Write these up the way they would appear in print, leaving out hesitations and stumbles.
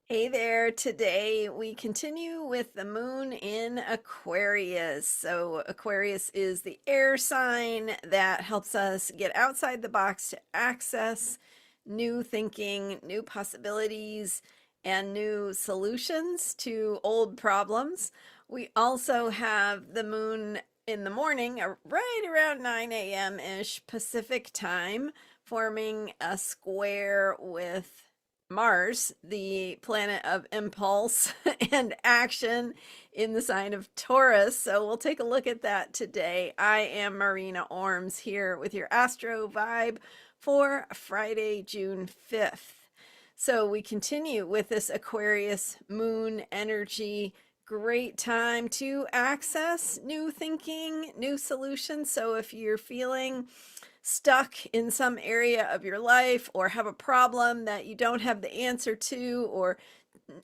Hey there. Today we continue with the moon in Aquarius. So, Aquarius is the air sign that helps us get outside the box to access new thinking, new possibilities, and new solutions to old problems. We also have the moon in the morning, right around 9 a.m. ish Pacific time, forming a square with Mars, the planet of impulse and action in the sign of Taurus. So we'll take a look at that today. I am Marina Orms here with your Astro vibe for Friday, June 5th. So we continue with this Aquarius moon energy. Great time to access new thinking, new solutions. So if you're feeling stuck in some area of your life or have a problem that you don't have the answer to or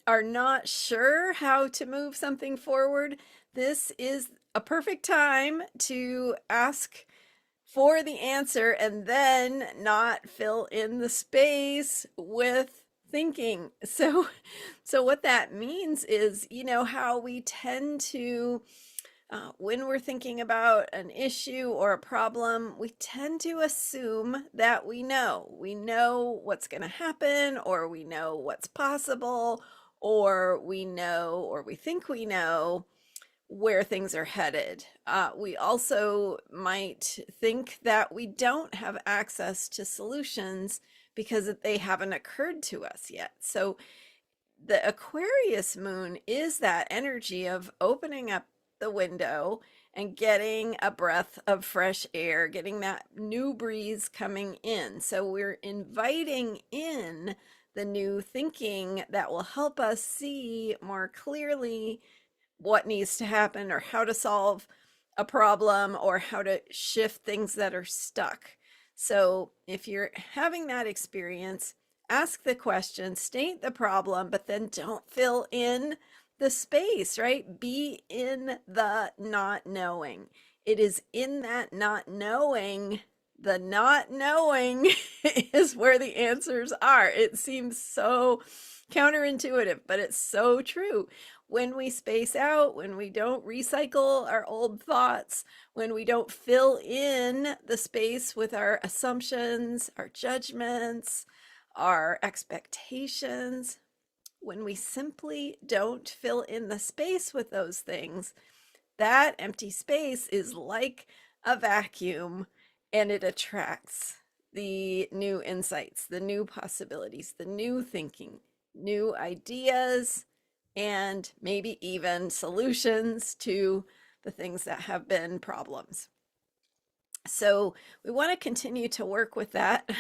are not sure how to move something forward, this is a perfect time to ask for the answer and then not fill in the space with thinking. So what that means is, how we tend to when we're thinking about an issue or a problem, we tend to assume that we know. We know what's going to happen, or we know what's possible, or we know, or we think we know where things are headed. We also might think that we don't have access to solutions because they haven't occurred to us yet. So the Aquarius moon is that energy of opening up the window and getting a breath of fresh air, getting that new breeze coming in. So we're inviting in the new thinking that will help us see more clearly what needs to happen or how to solve a problem or how to shift things that are stuck. So if you're having that experience, ask the question, state the problem, but then don't fill in the space, right? Be in the not knowing. It is in that not knowing, the not knowing is where the answers are. It seems so counterintuitive, but it's so true. When we space out, when we don't recycle our old thoughts, when we don't fill in the space with our assumptions, our judgments, our expectations, when we simply don't fill in the space with those things, that empty space is like a vacuum and it attracts the new insights, the new possibilities, the new thinking, new ideas, and maybe even solutions to the things that have been problems. So we want to continue to work with that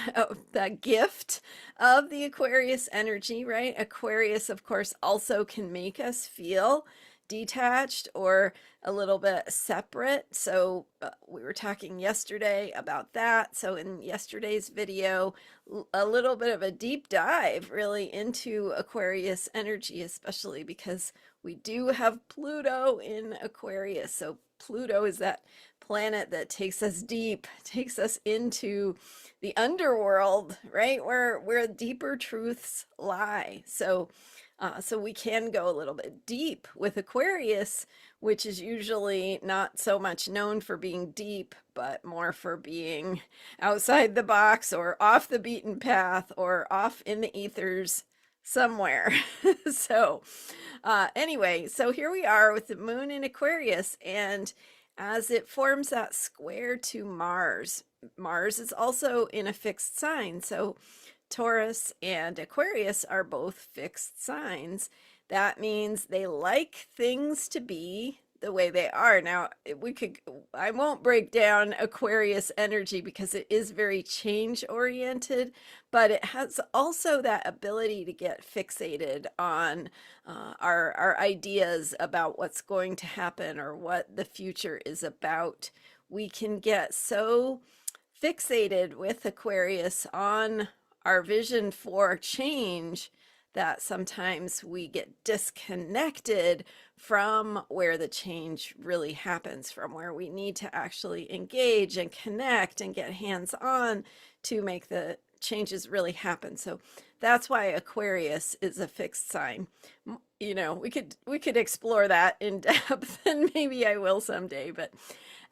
that gift of the Aquarius energy, right? Aquarius, of course, also can make us feel detached or a little bit separate. So we were talking yesterday about that. So in yesterday's video, a little bit of a deep dive really into Aquarius energy, especially because we do have Pluto in Aquarius. So Pluto is that planet that takes us deep, takes us into the underworld, right? Where deeper truths lie. So we can go a little bit deep with Aquarius, which is usually not so much known for being deep, but more for being outside the box or off the beaten path or off in the ethers somewhere. Anyway, so here we are with the moon in Aquarius, and as it forms that square to Mars, Mars is also in a fixed sign. So Taurus and Aquarius are both fixed signs. That means they like things to be the way they are. Now, I won't break down Aquarius energy because it is very change oriented, but it has also that ability to get fixated on our ideas about what's going to happen or what the future is about. We can get so fixated with Aquarius on our vision for change that sometimes we get disconnected from where the change really happens, from where we need to actually engage and connect and get hands on to make the changes really happen. So that's why Aquarius is a fixed sign. You know, we could explore that in depth, and maybe I will someday. But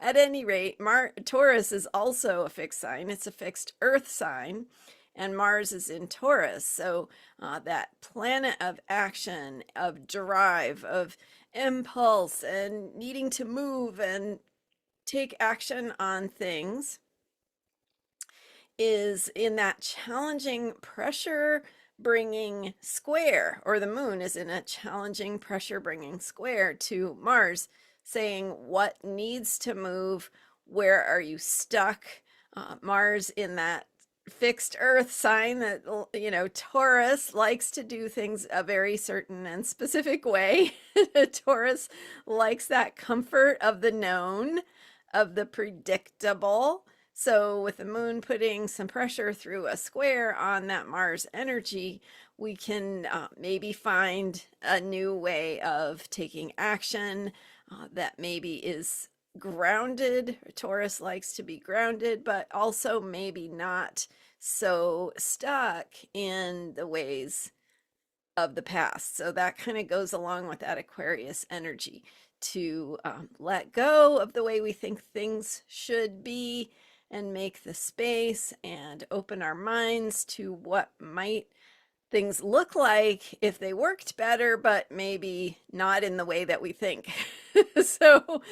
at any rate, Taurus is also a fixed sign. It's a fixed earth sign, and Mars is in Taurus. So that planet of action, of drive, of impulse, and needing to move and take action on things is in that challenging pressure bringing square, or the moon is in a challenging pressure bringing square to Mars, saying what needs to move, where are you stuck. Mars in that fixed earth sign that, you know, Taurus likes to do things a very certain and specific way. Taurus likes that comfort of the known, of the predictable. So with the moon putting some pressure through a square on that Mars energy, we can maybe find a new way of taking action that maybe is grounded. Taurus likes to be grounded, but also maybe not so stuck in the ways of the past. So that kind of goes along with that Aquarius energy, to let go of the way we think things should be and make the space and open our minds to what might things look like if they worked better, but maybe not in the way that we think. So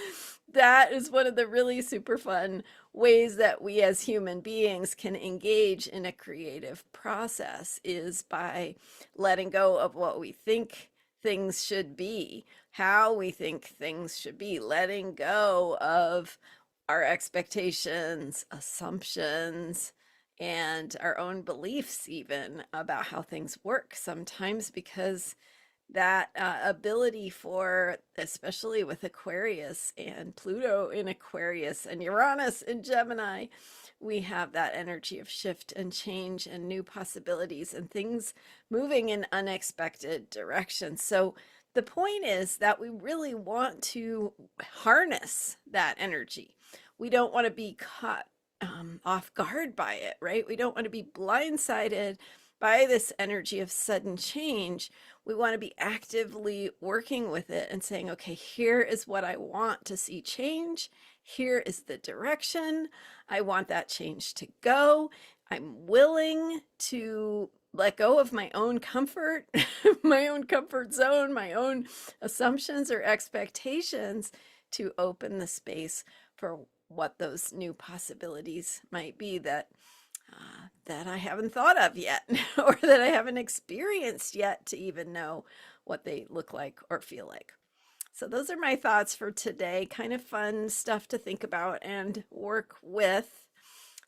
that is one of the really super fun ways that we as human beings can engage in a creative process, is by letting go of what we think things should be, how we think things should be, letting go of our expectations, assumptions, and our own beliefs even about how things work sometimes, because that ability for, especially with Aquarius and Pluto in Aquarius and Uranus in Gemini, we have that energy of shift and change and new possibilities and things moving in unexpected directions. So the point is that we really want to harness that energy. We don't want to be caught off guard by it, right? We don't want to be blindsided by this energy of sudden change. We want to be actively working with it and saying, okay, here is what I want to see change. Here is the direction I want that change to go. I'm willing to let go of my own comfort, my own comfort zone, my own assumptions or expectations, to open the space for what those new possibilities might be that I haven't thought of yet, or that I haven't experienced yet to even know what they look like or feel like. So those are my thoughts for today. Kind of fun stuff to think about and work with.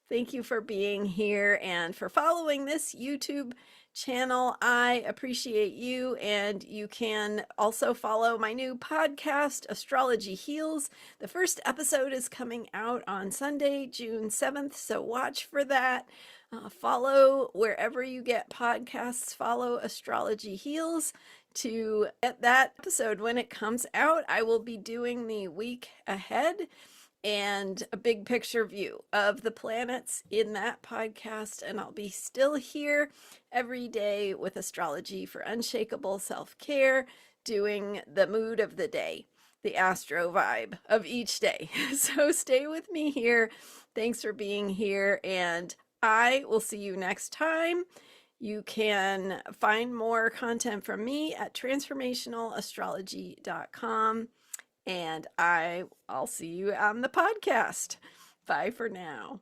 Thank you for being here and for following this YouTube channel. I appreciate you, and you can also follow my new podcast, Astrology Heals. The first episode is coming out on Sunday, June 7th, so watch for that. Follow wherever you get podcasts, follow Astrology Heals to get that episode when it comes out. I will be doing the week ahead and a big picture view of the planets in that podcast. And I'll be still here every day with astrology for unshakable self-care, doing the mood of the day, the astro vibe of each day. So stay with me here. Thanks for being here, and I will see you next time. You can find more content from me at transformationalastrology.com. And I'll see you on the podcast. Bye for now.